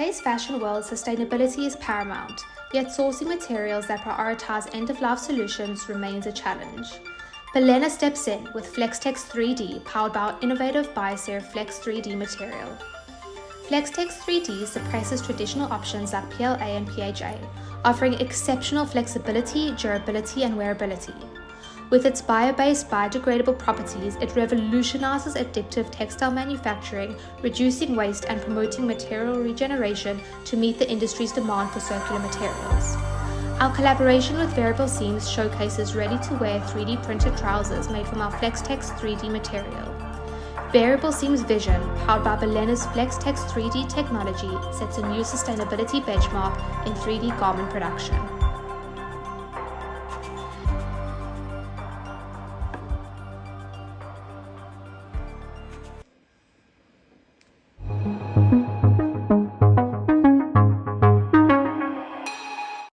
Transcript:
today's fashion world, sustainability is paramount, yet sourcing materials that prioritize end-of-life solutions remains a challenge. Balena steps in with FlexTex 3D, powered by our innovative BioCir Flex 3D material. FlexTex 3D suppresses traditional options like PLA and PHA, offering exceptional flexibility, durability, and wearability. With its biobased, biodegradable properties, it revolutionizes additive textile manufacturing, reducing waste and promoting material regeneration to meet the industry's demand for circular materials. Our collaboration with Wearable Seams showcases ready-to-wear 3D printed trousers made from our FlexTex 3D material. Wearable Seams' vision, powered by Balena's FlexTex 3D technology, sets a new sustainability benchmark in 3D garment production.